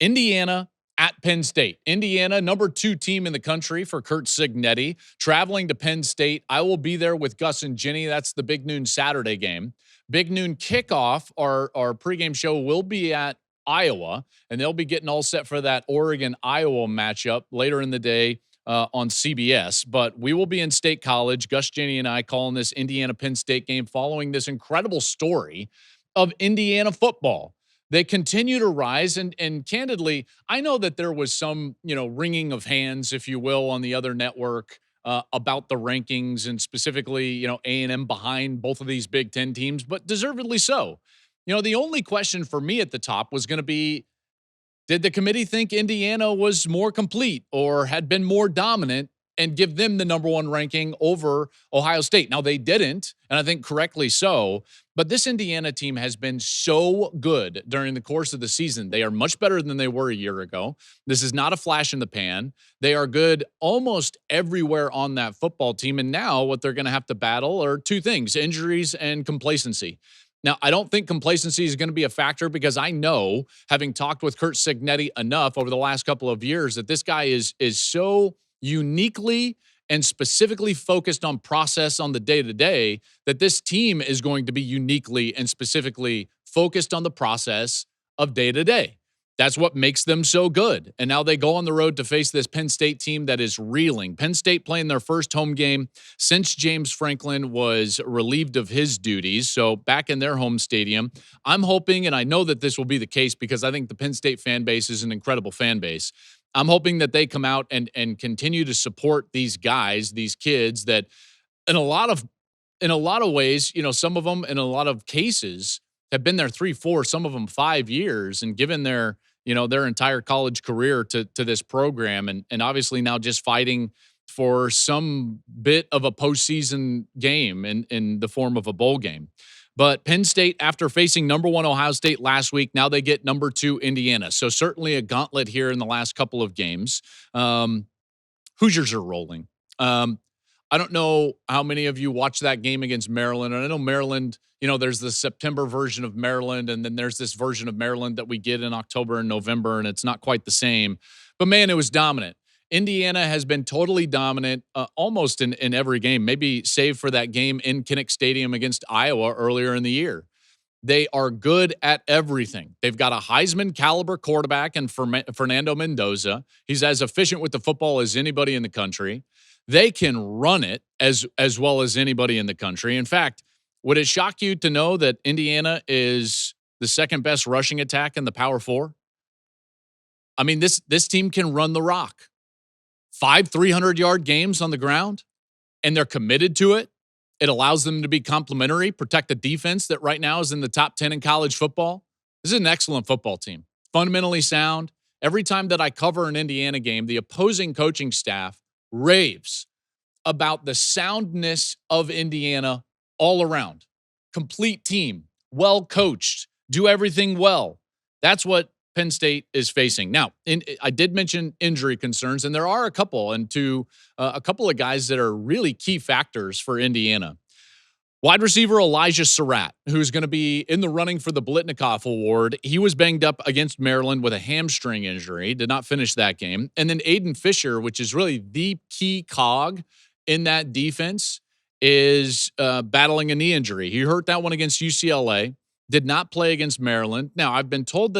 Indiana at Penn State. Indiana, number 2 team in the country for Curt Cignetti, traveling to Penn State. I will be there with Gus and Ginny. That's the Big Noon Saturday game. Big Noon kickoff, our pregame show will be at Iowa, and they'll be getting all set for that Oregon-Iowa matchup later in the day on CBS. But we will be in State College. Gus, Ginny, and I calling this Indiana-Penn State game following this incredible story of Indiana football. They continue to rise, and candidly, I know that there was some, wringing of hands, if you will, on the other network about the rankings and specifically, A&M behind both of these Big Ten teams, but deservedly so. The only question for me at the top was going to be, did the committee think Indiana was more complete or had been more dominant and give them the number 1 ranking over Ohio State? Now, they didn't, and I think correctly so, but this Indiana team has been so good during the course of the season. They are much better than they were a year ago. This is not a flash in the pan. They are good almost everywhere on that football team, and now what they're going to have to battle are 2 things, injuries and complacency. Now, I don't think complacency is going to be a factor because I know, having talked with Curt Cignetti enough over the last couple of years, that this guy is so uniquely and specifically focused on process on the day-to-day that this team is going to be uniquely and specifically focused on the process of day-to-day. That's what makes them so good. And now they go on the road to face this Penn State team that is reeling. Penn State playing their first home game since James Franklin was relieved of his duties. So back in their home stadium, I'm hoping, and I know that this will be the case because I think the Penn State fan base is an incredible fan base. I'm hoping that they come out and continue to support these guys, these kids that in a lot of ways, some of them in a lot of cases have been there 3, 4, some of them 5 years and given their entire college career to this program. And obviously now just fighting for some bit of a postseason game in the form of a bowl game. But Penn State, after facing number 1 Ohio State last week, now they get number 2 Indiana. So certainly a gauntlet here in the last couple of games. Hoosiers are rolling. I don't know how many of you watched that game against Maryland. And I know Maryland, there's the September version of Maryland, and then there's this version of Maryland that we get in October and November, and it's not quite the same. But, man, it was dominant. Indiana has been totally dominant almost in every game, maybe save for that game in Kinnick Stadium against Iowa earlier in the year. They are good at everything. They've got a Heisman-caliber quarterback in Fernando Mendoza. He's as efficient with the football as anybody in the country. They can run it as well as anybody in the country. In fact, would it shock you to know that Indiana is the second best rushing attack in the Power 4? I mean, this team can run the rock. 5 300-yard games on the ground, and they're committed to it. It allows them to be complementary, protect the defense that right now is in the top 10 in college football. This is an excellent football team, fundamentally sound. Every time that I cover an Indiana game, the opposing coaching staff raves about the soundness of Indiana all around. Complete team, well coached, do everything well. That's what Penn State is facing. Now, I did mention injury concerns, and there are a couple, and to a couple of guys that are really key factors for Indiana. Wide receiver Elijah Surrat, who's going to be in the running for the Blitnikoff Award. He was banged up against Maryland with a hamstring injury, did not finish that game. And then Aiden Fisher, which is really the key cog in that defense, is battling a knee injury. He hurt that one against UCLA, did not play against Maryland. Now, I've been told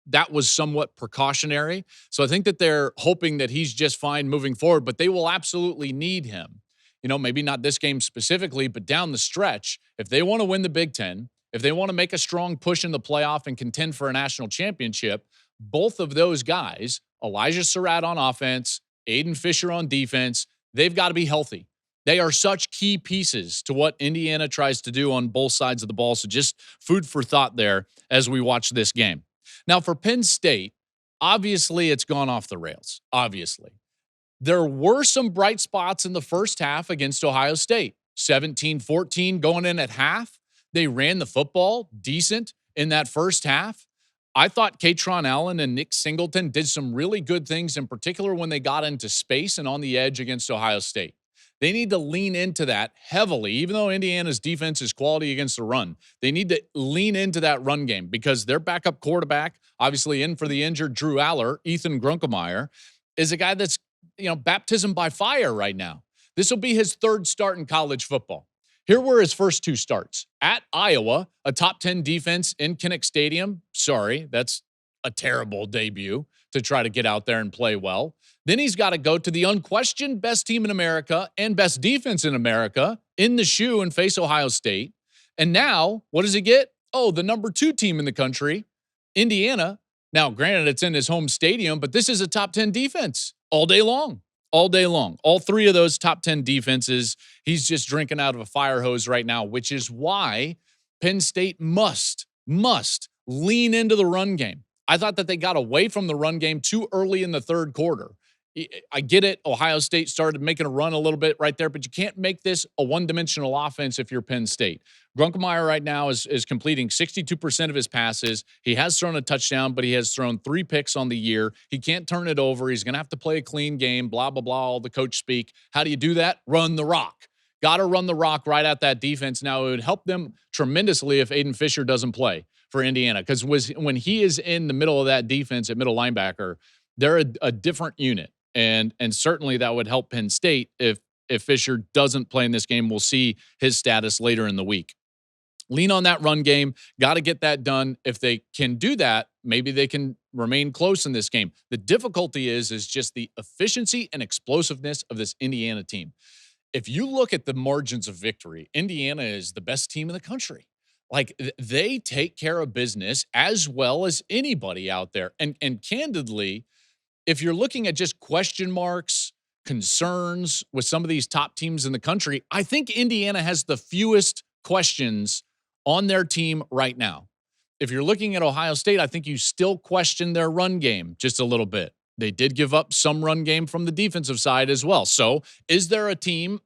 that was somewhat precautionary. So I think that they're hoping that he's just fine moving forward, but they will absolutely need him. Maybe not this game specifically, but down the stretch, if they want to win the Big Ten, if they want to make a strong push in the playoff and contend for a national championship, both of those guys, Elijah Surrat on offense, Aiden Fisher on defense, they've got to be healthy. They are such key pieces to what Indiana tries to do on both sides of the ball. So just food for thought there as we watch this game. Now, for Penn State, obviously it's gone off the rails, obviously. There were some bright spots in the first half against Ohio State. 17-14 going in at half. They ran the football decent in that first half. I thought Katron Allen and Nick Singleton did some really good things, in particular when they got into space and on the edge against Ohio State. They need to lean into that heavily, even though Indiana's defense is quality against the run. They need to lean into that run game because their backup quarterback, obviously in for the injured Drew Aller. Ethan Grunkemeyer is a guy that's, baptism by fire right now. This will be his third start in college football. Here were his first two starts. At Iowa, a top 10 defense in Kinnick Stadium. Sorry, that's a terrible debut to try to get out there and play well. Then he's got to go to the unquestioned best team in America and best defense in America in the shoe and face Ohio State. And now, what does he get? Oh, the number 2 team in the country, Indiana. Now, granted, it's in his home stadium, but this is a top 10 defense all day long. All day long. All 3 of those top 10 defenses, he's just drinking out of a fire hose right now, which is why Penn State must lean into the run game. I thought that they got away from the run game too early in the third quarter. I get it. Ohio State started making a run a little bit right there, but you can't make this a one-dimensional offense if you're Penn State. Grunkemeyer right now is completing 62% of his passes. He has thrown a touchdown, but he has thrown 3 picks on the year. He can't turn it over. He's going to have to play a clean game, blah, blah, blah, all the coach speak. How do you do that? Run the rock. Got to run the rock right at that defense. Now, it would help them tremendously if Aiden Fisher doesn't play for Indiana, because when he is in the middle of that defense at middle linebacker, they're a different unit. And certainly that would help Penn State if Fisher doesn't play in this game. We'll see his status later in the week. Lean on that run game. Got to get that done. If they can do that, maybe they can remain close in this game. The difficulty is just the efficiency and explosiveness of this Indiana team. If you look at the margins of victory, Indiana is the best team in the country. Like, they take care of business as well as anybody out there. And candidly, if you're looking at just question marks, concerns with some of these top teams in the country, I think Indiana has the fewest questions on their team right now. If you're looking at Ohio State, I think you still question their run game just a little bit. They did give up some run game from the defensive side as well. So is there a team,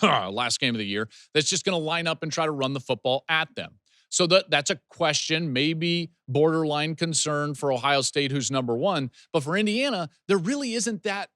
last game of the year, that's just going to line up and try to run the football at them? So that's a question, maybe borderline concern for Ohio State, who's number 1. But for Indiana, there really isn't that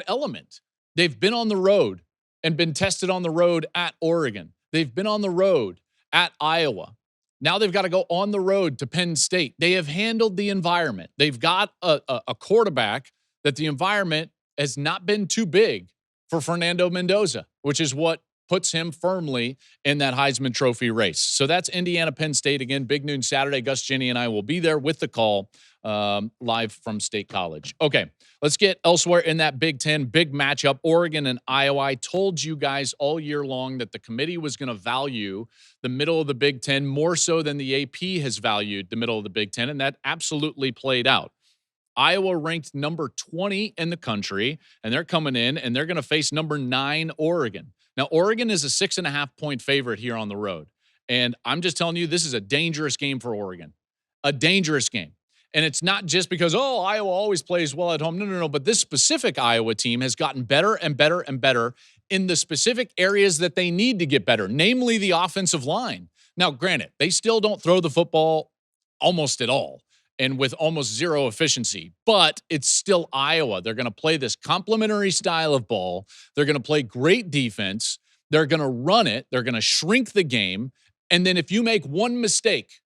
element. They've been on the road and been tested on the road at Oregon. They've been on the road at Iowa. Now they've got to go on the road to Penn State. They have handled the environment. They've got a quarterback that the environment has not been too big for Fernando Mendoza, which is what puts him firmly in that Heisman Trophy race. So that's Indiana, Penn State. Again, big noon Saturday. Gus, Jenny, and I will be there with the call live from State College. Okay, let's get elsewhere in that Big Ten. Big matchup, Oregon and Iowa. I told you guys all year long that the committee was going to value the middle of the Big Ten more so than the AP has valued the middle of the Big Ten, and that absolutely played out. Iowa ranked number 20 in the country, and they're coming in, and they're going to face number 9 Oregon. Now, Oregon is a 6.5-point favorite here on the road. And I'm just telling you, this is a dangerous game for Oregon. A dangerous game. And it's not just because, Iowa always plays well at home. No. But this specific Iowa team has gotten better and better and better in the specific areas that they need to get better, namely the offensive line. Now, granted, they still don't throw the football almost at all and with almost zero efficiency, but it's still Iowa. They're going to play this complementary style of ball. They're going to play great defense. They're going to run it. They're going to shrink the game. And then if you make one mistake,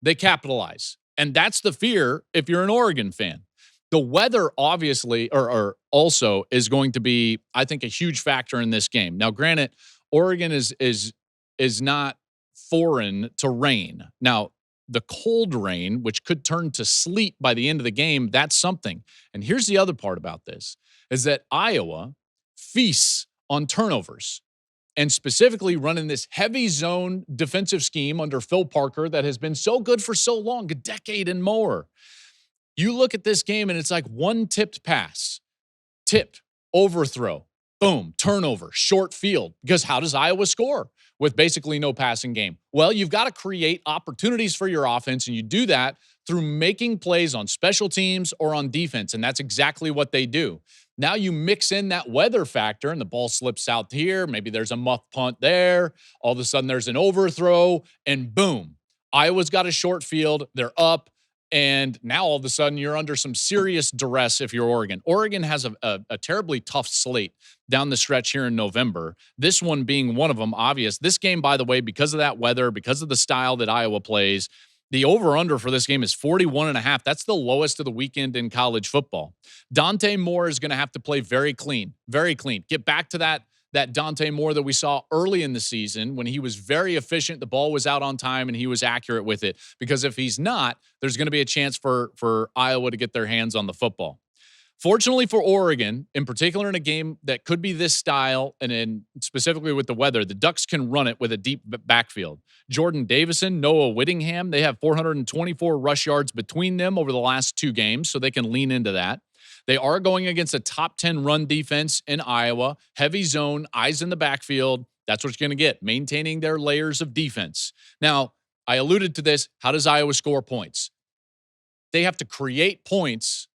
they capitalize. And that's the fear if you're an Oregon fan. The weather, obviously, or also is going to be, I think, a huge factor in this game. Now, granted, Oregon is not foreign to rain. Now, the cold rain, which could turn to sleet by the end of the game, that's something. And here's the other part about this, is that Iowa feasts on turnovers, and specifically running this heavy zone defensive scheme under Phil Parker that has been so good for so long, a decade and more. You look at this game and it's like one tipped pass, tipped, overthrow, boom, turnover, short field. Because how does Iowa score with basically no passing game? Well, you've got to create opportunities for your offense, and you do that through making plays on special teams or on defense, and that's exactly what they do. Now you mix in that weather factor, and the ball slips out here. Maybe there's a muff punt there. All of a sudden there's an overthrow, and boom, Iowa's got a short field. They're up. And now all of a sudden you're under some serious duress if you're Oregon. Oregon has a terribly tough slate down the stretch here in November. This one being one of them, obvious. This game, by the way, because of that weather, because of the style that Iowa plays, The over-under for this game is 41.5. That's the lowest of the weekend in college football. Dante Moore is going to have to play very clean, very clean. Get back to that Dante Moore that we saw early in the season when he was very efficient, the ball was out on time, and he was accurate with it. Because if he's not, there's going to be a chance for Iowa to get their hands on the football. Fortunately for Oregon, in particular in a game that could be this style, and specifically with the weather, the Ducks can run it with a deep backfield. Jordan Davison, Noah Whittingham, they have 424 rush yards between them over the last 2 games, so they can lean into that. They are going against a top 10 run defense in Iowa, heavy zone, eyes in the backfield. That's what you're going to get, maintaining their layers of defense. Now, I alluded to this. How does Iowa score points? They have to create points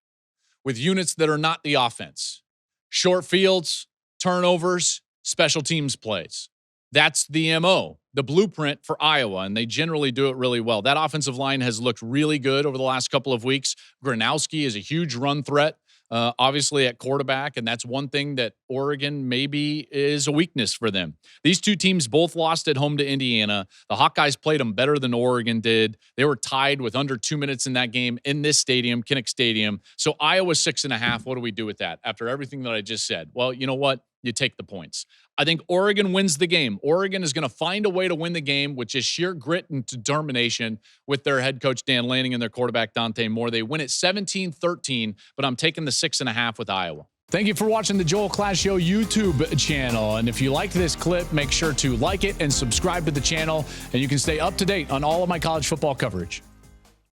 with units that are not the offense. Short fields, turnovers, special teams plays. That's the MO, the blueprint for Iowa, and they generally do it really well. That offensive line has looked really good over the last couple of weeks. Gronowski is a huge run threat, obviously at quarterback, and that's one thing that Oregon maybe is a weakness for them. These two teams both lost at home to Indiana. The Hawkeyes played them better than Oregon did. They were tied with under 2 minutes in that game in this stadium, Kinnick Stadium. So Iowa 6.5. What do we do with that after everything that I just said? Well, you know what? You take the points. I think Oregon wins the game. Oregon is going to find a way to win the game with just sheer grit and determination with their head coach, Dan Lanning, and their quarterback, Dante Moore. They win it 17-13, but I'm taking the 6.5 with Iowa. Thank you for watching the Joel Klatt Show YouTube channel. And if you liked this clip, make sure to like it and subscribe to the channel, and you can stay up to date on all of my college football coverage.